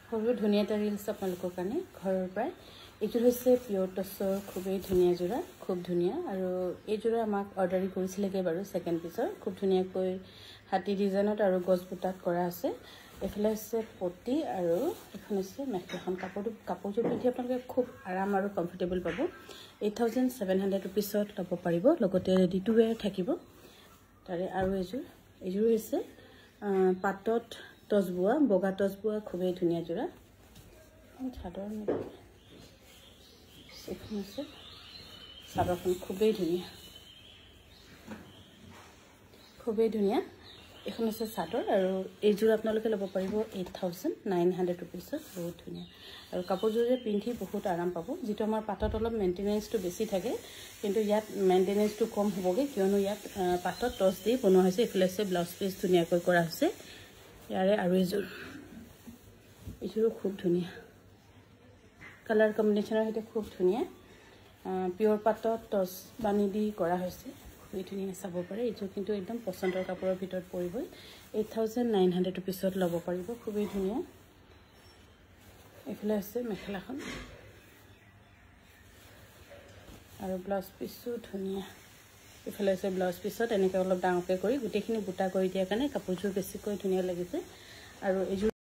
সৰু ধুনীয়া এটা ৰিলছ আপোনালোকৰ কাৰণে ঘৰৰ পৰাই এইটো হৈছে পিয়ৰ টছৰ খুবেই ধুনীয়া যোৰা খুব ধুনীয়া আৰু এই যোৰা আমাক অৰ্ডাৰি কৰিছিলেগে বাৰু সেকেন্ড পিছৰ খুব ধুনীয়াকৈ হাতী ডিজাইনত আৰু গছ বুটাত কৰা আছে এফালে আছে পটি আৰু এখন আছে মেখেলাখন কাপোৰটো পিন্ধি আপোনালোকে খুব আৰাম আৰু কমফৰ্টেবল পাব 8700 रुपीसত ল'ব পাৰিব লগতে ৰেডি টু ওয়্যাৰ থাকিব তাৰে আৰু এইযোৰ হৈছে পাটত টছ বোৱা বগা টছ বোৱা খুবেই ধুনীয়া যোৰা চাদৰ এখন আছে চাদৰখন খুবেই ধুনীয়া এখন আছে চাদৰ আৰু এইযোৰ আপোনালোকে ল'ব পাৰিব 8900 रुपीसত বহুত ধুনীয়া আৰু কাপোৰযোৰে পিন্ধি বহুত আৰাম পাব যেটো আমাৰ পাটত অলপ মেইনটেনেন্সটো বেছি থাকে কিন্তু ইয়াত মেইনটেনেন্সটো কম হ'বগে কিয়নো ইয়াত পাটত টছ দি বনোৱা হৈছে এফালে আছে ব্লাউজ পিস ধুনীয়াকৈ কৰা হৈছে ইয়াৰে আৰু এইযোৰ খুব ধুনীয়া কালাৰ কম্বিনেশনৰ হেতে খুব ধুনীয়া পিওৰ পাটত টছ বানি দি কৰা হৈছে খুব ধুনীয়া চাব পাৰে এইযোৰ কিন্তু একদম পছন্দৰ কাপোৰৰ ভিতৰত পৰিব 8900 रुपीसত ল'ব পাৰিব খুবই ধুনীয়া এফালে আছে মেখেলাখন আৰু ব্লাউজ পিসও ধুনীয়া এফালে আছে ব্লাউজ পিসত এনেকৈ অলপ ডাঙৰকৈ কৰি গুটেখিনি বুটা কৰি দিয়া কাৰণে কাপোৰযোৰ বেছিকৈ ধুনীয়া লাগিছে আৰু এইযোৰ